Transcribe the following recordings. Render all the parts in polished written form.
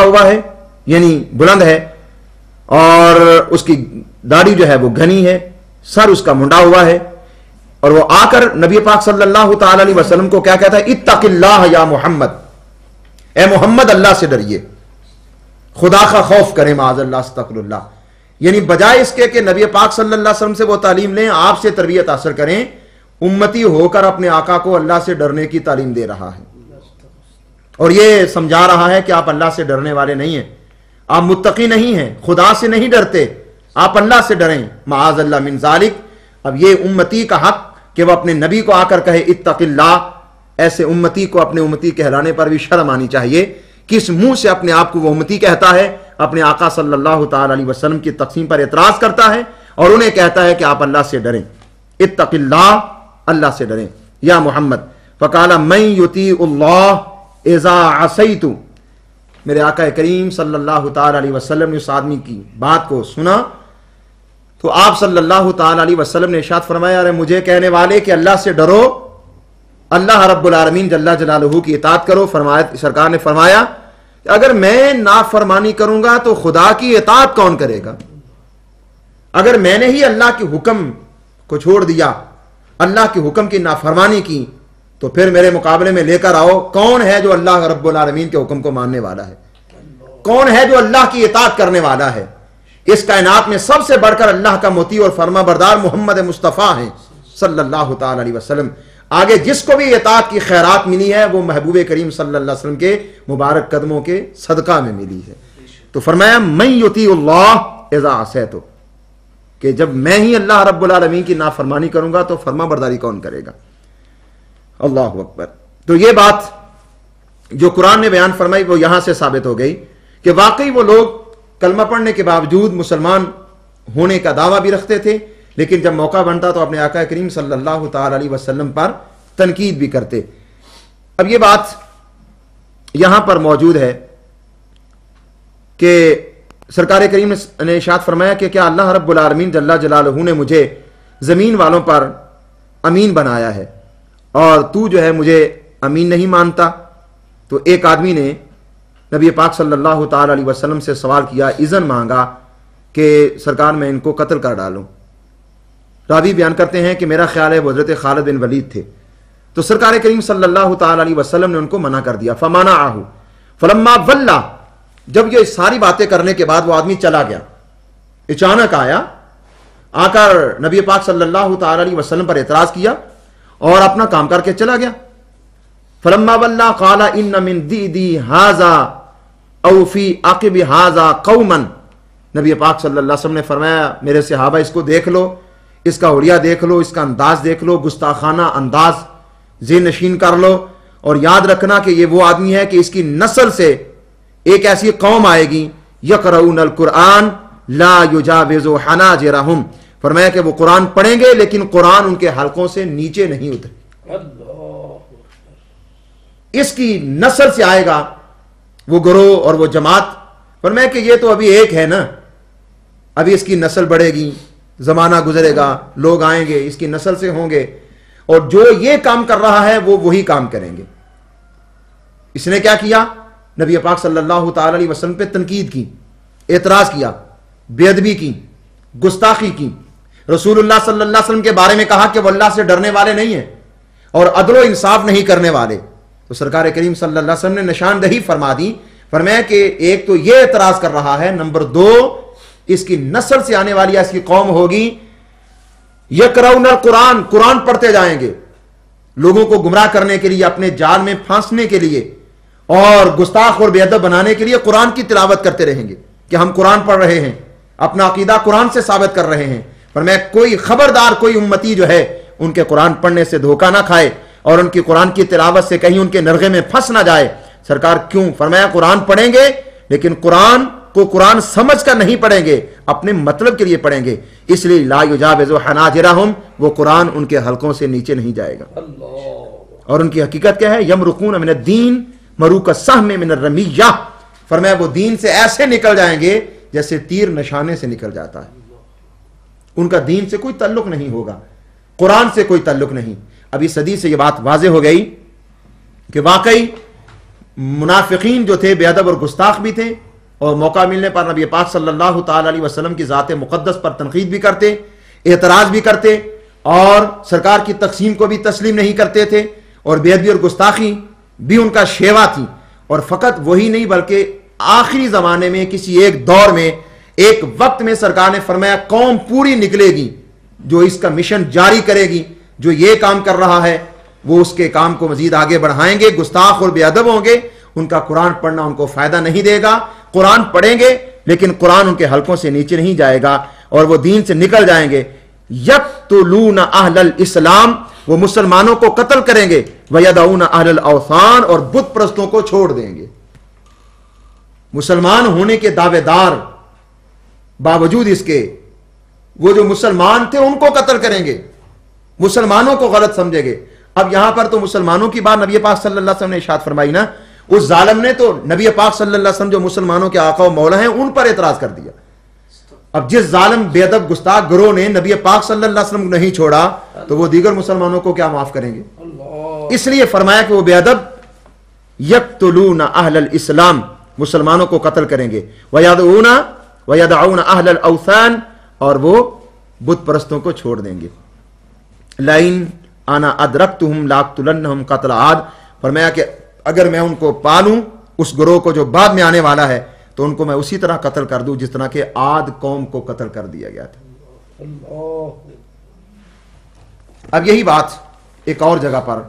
ہوا ہے یعنی بلند ہے، اور اس کی داڑھی جو ہے وہ گھنی ہے، سر اس کا منڈا ہوا ہے، اور وہ آ کر نبی پاک صلی اللہ تعالی علیہ وسلم کو کیا کہتا ہے؟ اتق اللہ یا محمد، اے محمد اللہ سے ڈریے، خدا کا خوف کریں، معاذ اللہ استغفر اللہ. یعنی بجائے اس کے کہ نبی پاک صلی اللہ علیہ وسلم سے وہ تعلیم لیں، آپ سے تربیت حاصل کریں، امتی ہو کر اپنے آقا کو اللہ سے ڈرنے کی تعلیم دے رہا ہے، اور یہ سمجھا رہا ہے کہ آپ اللہ سے ڈرنے والے نہیں ہیں، آپ متقی نہیں ہیں، خدا سے نہیں ڈرتے، آپ اللہ سے ڈریں، معاذ اللہ من ذالک. اب یہ امتی کا حق کہ وہ اپنے نبی کو آ کر کہے اتق اللہ، ایسے امتی کو اپنے امتی کہلانے پر بھی شرم آنی چاہیے. کس منہ سے اپنے آپ کو وہ امتی کہتا ہے؟ اپنے آقا صلی اللہ تعالی علیہ وسلم کی تقسیم پر اعتراض کرتا ہے اور انہیں کہتا ہے کہ آپ اللہ سے ڈریں، اتق اللہ، اللہ سے ڈریں. یا محمد فقال من یطیع اللہ اذا عصیت، میرے آقا کریم صلی اللہ تعالی علیہ وسلم نے اس آدمی کی بات کو سنا تو آپ صلی اللہ تعالی علیہ وسلم نے ارشاد فرمایا، ارے مجھے کہنے والے کہ اللہ سے ڈرو، اللہ رب العالمین جل جلالہ کی اطاعت کرو. سرکار نے فرمایا کہ اگر میں نافرمانی کروں گا تو خدا کی اطاعت کون کرے گا؟ اگر میں نے ہی اللہ کے حکم کو چھوڑ دیا، اللہ کے حکم کی نافرمانی کی، تو پھر میرے مقابلے میں لے کر آؤ کون ہے جو اللہ رب العالمین کے حکم کو ماننے والا ہے، کون ہے جو اللہ کی اطاعت کرنے والا ہے. اس کائنات میں سب سے بڑھ کر اللہ کا مطیع اور فرما بردار محمد مصطفیٰ ہیں صلی اللہ تعالی علیہ وسلم. آگے جس کو بھی اطاعت کی خیرات ملی ہے وہ محبوب کریم صلی اللہ علیہ وسلم کے مبارک قدموں کے صدقہ میں ملی ہے. تو فرمایا من یطیع اللہ اذا عصیت، کہ جب میں ہی اللہ رب العالمین کی نافرمانی کروں گا تو فرما برداری کون کرے گا؟ اللہ اکبر. تو یہ بات جو قرآن نے بیان فرمائی وہ یہاں سے ثابت ہو گئی کہ واقعی وہ لوگ کلمہ پڑھنے کے باوجود مسلمان ہونے کا دعویٰ بھی رکھتے تھے، لیکن جب موقع بنتا تو اپنے آقا کریم صلی اللہ تعالی علیہ وسلم پر تنقید بھی کرتے. اب یہ بات یہاں پر موجود ہے کہ سرکار کریم نے ارشاد فرمایا کہ کیا اللہ رب العالمین جل جلالہ نے مجھے زمین والوں پر امین بنایا ہے اور تو جو ہے مجھے امین نہیں مانتا؟ تو ایک آدمی نے نبی پاک صلی اللہ تعالی علیہ وسلم سے سوال کیا، اذن مانگا کہ سرکار میں ان کو قتل کر ڈالوں. راوی بیان کرتے ہیں کہ میرا خیال ہے وہ حضرت خالد بن ولید تھے. تو سرکار کریم صلی اللہ تعالی علیہ وسلم نے ان کو منع کر دیا. فمنعہ فلما ولا، جب یہ ساری باتیں کرنے کے بعد وہ آدمی چلا گیا، اچانک آیا، آ کر نبی پاک صلی اللہ تعالی علیہ وسلم پر اعتراض کیا اور اپنا کام کر کے چلا گیا. فلما ولا قال ان من دیدی ھذا او فی عقب ھذا قوما، نبی پاک صلی اللہ علیہ وسلم نے فرمایا میرے صحابہ اس کو دیکھ لو، اس کا اوڑیا دیکھ لو، اس کا انداز دیکھ لو، گستاخانہ انداز ذہن نشین کر لو، اور یاد رکھنا کہ یہ وہ آدمی ہے کہ اس کی نسل سے ایک ایسی قوم آئے گی یقرؤون القرآن لا یجاوز حناجرہم، فرمایا کہ وہ قرآن پڑھیں گے لیکن قرآن ان کے حلقوں سے نیچے نہیں اترے. اس کی نسل سے آئے گا وہ گروہ اور وہ جماعت. فرمایا کہ یہ تو ابھی ایک ہے نا، ابھی اس کی نسل بڑھے گی، زمانہ گزرے گا، لوگ آئیں گے اس کی نسل سے ہوں گے، اور جو یہ کام کر رہا ہے وہ وہی کام کریں گے. اس نے کیا کیا؟ نبی پاک صلی اللہ تعالی علیہ وسلم پہ تنقید کی، اعتراض کیا، بے ادبی کی، گستاخی کی، رسول اللہ صلی اللہ علیہ وسلم کے بارے میں کہا کہ وہ اللہ سے ڈرنے والے نہیں ہیں اور عدل و انصاف نہیں کرنے والے. تو سرکار کریم صلی اللہ علیہ وسلم نے نشاندہی فرما دی، فرمایا کہ ایک تو یہ اعتراض کر رہا ہے، نمبر دو اس کی نسل سے آنے والی اس کی قوم ہوگی یقرؤون القرآن، قرآن پڑھتے جائیں گے لوگوں کو گمراہ کرنے کے لیے، اپنے جال میں پھانسنے کے لیے اور گستاخ اور بے ادب بنانے کے لیے قرآن کی تلاوت کرتے رہیں گے کہ ہم قرآن پڑھ رہے ہیں، اپنا عقیدہ قرآن سے ثابت کر رہے ہیں. فرمایا کوئی خبردار کوئی امتی جو ہے ان کے قرآن پڑھنے سے دھوکہ نہ کھائے اور ان کی قرآن کی تلاوت سے کہیں ان کے نرغے میں پھنس نہ جائے. سرکار کیوں؟ فرمایا قرآن پڑھیں گے لیکن قرآن کو قرآن سمجھ کر نہیں پڑھیں گے، اپنے مطلب کے لیے پڑھیں گے، اس لیے لا یجاوز حناجرہم، وہ قرآن ان کے حلقوں سے نیچے نہیں جائے گا. اور ان کی حقیقت کیا ہے؟ یمرقون من الدین مروق السہم من الرمیہ، فرمایا وہ دین سے ایسے نکل جائیں گے جیسے تیر نشانے سے نکل جاتا ہے. ان کا دین سے کوئی تعلق نہیں ہوگا، قرآن سے کوئی تعلق نہیں. ابھی صدی سے یہ بات واضح ہو گئی کہ واقعی منافقین جو تھے بے ادب اور گستاخ بھی تھے، اور موقع ملنے پر نبی پاک صلی اللہ تعالی علیہ وسلم کی ذات مقدس پر تنقید بھی کرتے، اعتراض بھی کرتے، اور سرکار کی تقسیم کو بھی تسلیم نہیں کرتے تھے، اور بے ادبی اور گستاخی بھی ان کا شیوا تھی۔ اور فقط وہی نہیں بلکہ آخری زمانے میں کسی ایک دور میں ایک وقت میں سرکار نے فرمایا قوم پوری نکلے گی جو اس کا مشن جاری کرے گی، جو یہ کام کر رہا ہے وہ اس کے کام کو مزید آگے بڑھائیں گے، گستاخ اور بے ادب ہوں گے، ان کا قرآن پڑھنا ان کو فائدہ نہیں دے گا، قرآن پڑھیں گے لیکن قرآن ان کے حلقوں سے نیچے نہیں جائے گا اور وہ دین سے نکل جائیں گے۔ یقتلون اہل الاسلام، وہ مسلمانوں کو قتل کریں گے، ویدعون اہل الاوثان، اور بت پرستوں کو چھوڑ دیں گے۔ مسلمان ہونے کے دعوے دار باوجود اس کے وہ جو مسلمان تھے ان کو قتل کریں گے، مسلمانوں کو غلط سمجھیں گے۔ اب یہاں پر تو مسلمانوں کی بات نبی پاک صلی اللہ علیہ وسلم نے ارشاد فرمائی نا، اس ظالم نے تو نبی پاک صلی اللہ علیہ وسلم جو مسلمانوں کے آقا و مولا ہیں ان پر اعتراض کر دیا۔ اب جس ظالم بے ادب گستاخ گروہ نے نبی پاک صلی اللہ علیہ وسلم کو نہیں چھوڑا تو وہ دیگر مسلمانوں کو کیا معاف کریں گے؟ اس لیے فرمایا کہ وہ بے ادب یقتلون اہل الاسلام، مسلمانوں کو قتل کریں گے، ویدعون اہل الاوثان، اور وہ بت پرستوں کو چھوڑ دیں گے۔ لئن انا ادرکتہم لاقتلنہم قتل عاد، فرمایا کہ اگر میں ان کو پالوں اس گروہ کو جو بعد میں آنے والا ہے تو ان کو میں اسی طرح قتل کر دوں جس طرح کہ عاد قوم کو قتل کر دیا گیا تھا۔ اب یہی بات ایک اور جگہ پر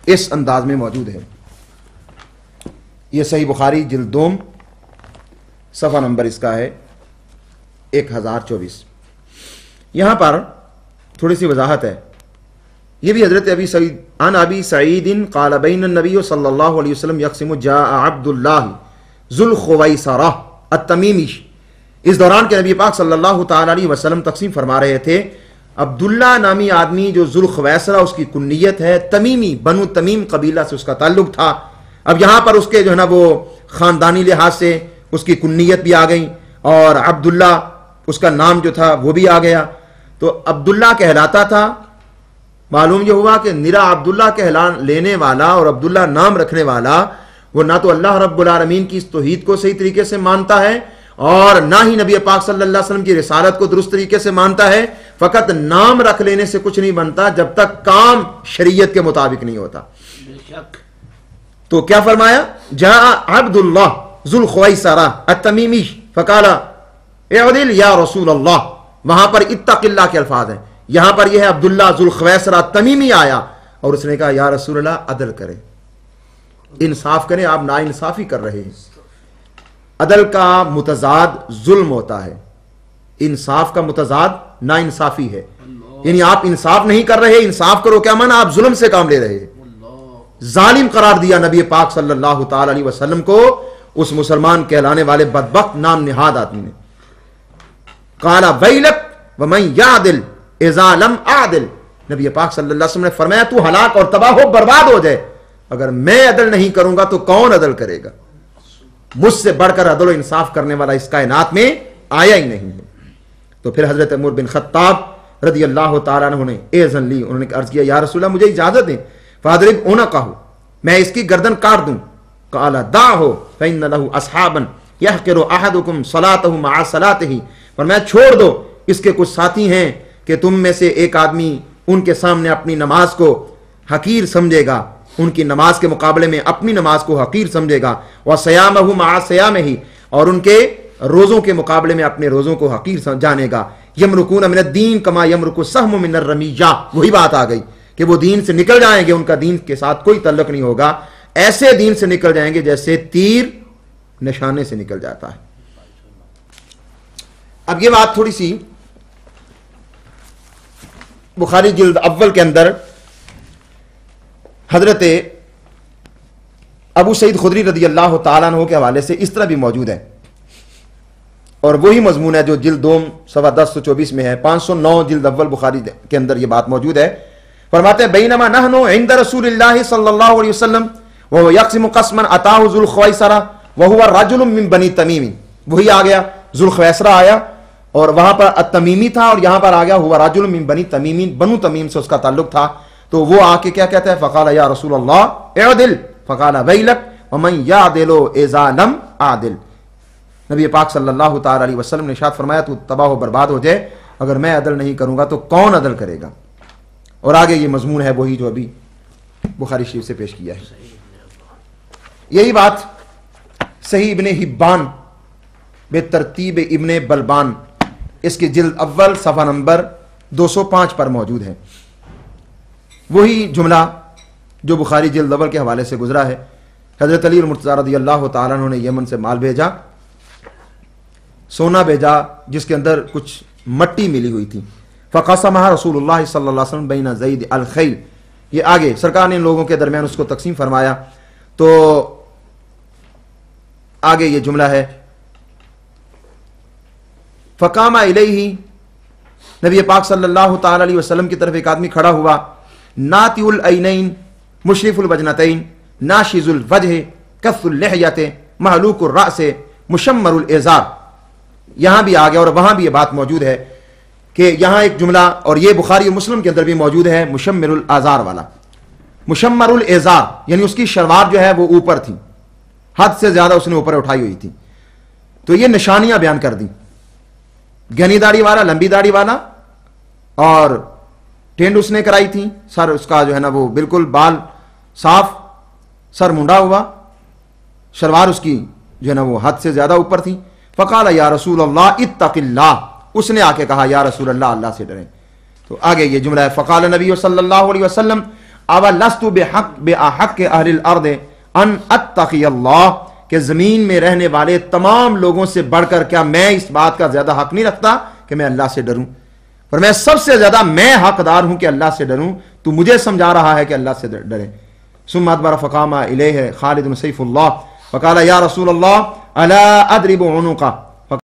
اس انداز میں موجود ہے، یہ صحیح بخاری جلد 2 صفحہ نمبر اس کا ہے 1024۔ یہاں پر تھوڑی سی وضاحت ہے، یہ بھی حضرت ابی سعید عن ابی سعید قال بین النبی صلی اللہ علیہ وسلم یقسم جاء عبد اللہ ذو الخویصرہ التمیمی، اس دوران کے نبی پاک صلی اللہ تعالی علیہ وسلم تقسیم فرما رہے تھے۔ عبداللہ نامی آدمی جو ذو الخویصرہ اس کی کنیت ہے، تمیمی بنو تمیم قبیلہ سے اس کا تعلق تھا۔ اب یہاں پر اس کے جو ہے نا وہ خاندانی لحاظ سے اس کی کنیت بھی آ گئی اور عبداللہ اس کا نام جو تھا وہ بھی آ گیا، تو عبداللہ کہلاتا تھا۔ معلوم یہ ہوا کہ نرا عبداللہ کہلا لینے والا اور عبداللہ نام رکھنے والا وہ نہ تو اللہ رب العالمین کی اس توحید کو صحیح طریقے سے مانتا ہے اور نہ ہی نبی پاک صلی اللہ علیہ وسلم کی رسالت کو درست طریقے سے مانتا ہے۔ فقط نام رکھ لینے سے کچھ نہیں بنتا جب تک کام شریعت کے مطابق نہیں ہوتا۔ تو کیا فرمایا؟ جاء عبد اللہ ذو الخویصرہ التمیمی فقال اعدل یا رسول اللہ، وہاں پر اتق اللہ کے الفاظ ہیں، یہاں پر یہ ہے عبداللہ ذو الخویصرہ التمیمی آیا اور اس نے کہا یا رسول اللہ عدل کریں، انصاف کریں، آپ نا انصافی کر رہے ہیں۔ عدل کا متضاد ظلم ہوتا ہے، انصاف کا متضاد نا انصافی ہے، یعنی آپ انصاف نہیں کر رہے، انصاف کرو کیا مانا؟ آپ ظلم سے کام لے رہے ہیں۔ ظالم قرار دیا نبی پاک صلی اللہ تعالی علیہ وسلم کو اس مسلمان کہلانے والے بدبخت نام نہاد آدمی نے۔ قال ویلک ومن یعدل اذا لم اعدل، نبی پاک صلی اللہ علیہ وسلم نے فرمایا تو ہلاک اور تباہ ہو، برباد ہو جائے، اگر میں عدل نہیں کروں گا تو کون عدل کرے گا؟ مجھ سے بڑھ کر عدل و انصاف کرنے والا اس کائنات میں آیا ہی نہیں ہے۔ تو پھر حضرت عمر بن خطاب رضی اللہ تعالیٰ عنہ نے اذن لی، انہوں نے عرض کیا یا رسول اللہ مجھے اجازت دیں، فاضرب عنقہ، میں اس کی گردن کاٹ دوں۔ قال دعہ فإن له اصحابا يحقر احدكم صلاته مع صلاته، فرمایا چھوڑ دو، اس کے کچھ ساتھی ہیں کہ تم میں سے ایک آدمی ان کے سامنے اپنی نماز کو حقیر سمجھے گا، ان کی نماز کے مقابلے میں اپنی نماز کو حقیر سمجھے گا، وصيامه مع صيامه، اور ان کے روزوں کے مقابلے میں اپنے روزوں کو حقیر جانے گا۔ یمرقون من الدین کما یمرق السهم من الرمیہ، وہی بات آ گئی کہ وہ دین سے نکل جائیں گے، ان کا دین کے ساتھ کوئی تعلق نہیں ہوگا، ایسے دین سے نکل جائیں گے جیسے تیر نشانے سے نکل جاتا ہے۔ اب یہ بات تھوڑی سی بخاری جلد اول کے اندر حضرت ابو سعید خدری رضی اللہ تعالیٰ عنہ کے حوالے سے اس طرح بھی موجود ہے، اور وہی مضمون ہے جو جلد 2 صفحہ 1024 میں ہے، 509 جلد اول بخاری کے اندر یہ بات موجود ہے۔ فرماتے ہیں بینما نحن عند رسول اللہ صلی اللہ علیہ وسلم وهو يقسم قسما اتاه ذو الخویصرہ وهو رجل من بنی تمیم، وہی آ گیا ذو الخویصرہ آیا اور وہاں پر التمیمی تھا، اور یہاں پر آ گیا هو رجل من بنی تمیم، بنو تمیم سے اس کا تعلق تھا۔ تو وہ آ کے کیا کہتا ہے؟ فقال یا رسول اللہ اعدل فقال ویلک ومن یعدل اذا لم اعدل. نبی پاک صلی اللہ تعالی علیہ وسلم نے ارشاد فرمایا تو تباہ و برباد ہو جائے، اگر میں عدل نہیں کروں گا تو کون عدل کرے گا. اور آگے یہ مضمون ہے وہی جو ابھی بخاری شریف سے پیش کیا ہے. یہی بات صحیح ابن حبان بے ترتیب ابن بلبان اس کی جلد اول صفحہ نمبر 205 پر موجود ہے. وہی جملہ جو بخاری جلد اول کے حوالے سے گزرا ہے. حضرت علی المرتضیٰ رضی اللہ تعالیٰ عنہ نے یمن سے مال بھیجا، سونا بھیجا جس کے اندر کچھ مٹی ملی ہوئی تھی. فقسمها رسول اللہ صلی اللہ علیہ وسلم بین زید الخیل. یہ آگے سرکار نے ان لوگوں کے درمیان اس کو تقسیم فرمایا. تو آگے یہ جملہ ہے فقام الیہ، نبی پاک صلی اللہ تعالی علیہ وسلم کی طرف ایک آدمی کھڑا ہوا، ناطع العینین مشرف الوجنتین ناشز الوجہ کث اللحیۃ محلوق الراس مشمر الازار. یہاں بھی آ گیا اور وہاں بھی یہ بات موجود ہے کہ یہاں ایک جملہ، اور یہ بخاری اور مسلم کے اندر بھی موجود ہے، مشمر الازار والا. مشمر الازار یعنی اس کی شلوار جو ہے وہ اوپر تھی، حد سے زیادہ اس نے اوپر اٹھائی ہوئی تھی. تو یہ نشانیاں بیان کر دی، گھنی داڑھی والا، لمبی داڑھی والا، اور ٹینڈ اس نے کرائی تھی، سر اس کا جو ہے نا وہ بالکل بال صاف، سر منڈا ہوا، شلوار اس کی جو ہے نا وہ حد سے زیادہ اوپر تھی. فقال یا رسول اللہ اتق اللہ، اس نے آ کے کہا یا رسول اللہ اللہ سے ڈریں. تو آگے یہ جملہ ہے فقال نبی صلی اللہ علیہ وسلم اولست بأحق اہل الارض ان اتقی اللہ، کہ زمین میں رہنے والے تمام لوگوں سے بڑھ کر کیا میں اس بات کا زیادہ حق نہیں رکھتا کہ میں اللہ سے ڈروں؟ پر میں سب سے زیادہ میں حقدار ہوں کہ اللہ سے ڈروں، تو مجھے سمجھا رہا ہے کہ اللہ سے ڈریں. ثم ادبر فقام الیہ خالد بن سیف اللہ فقال یا رسول اللہ الا اضرب عنقہ،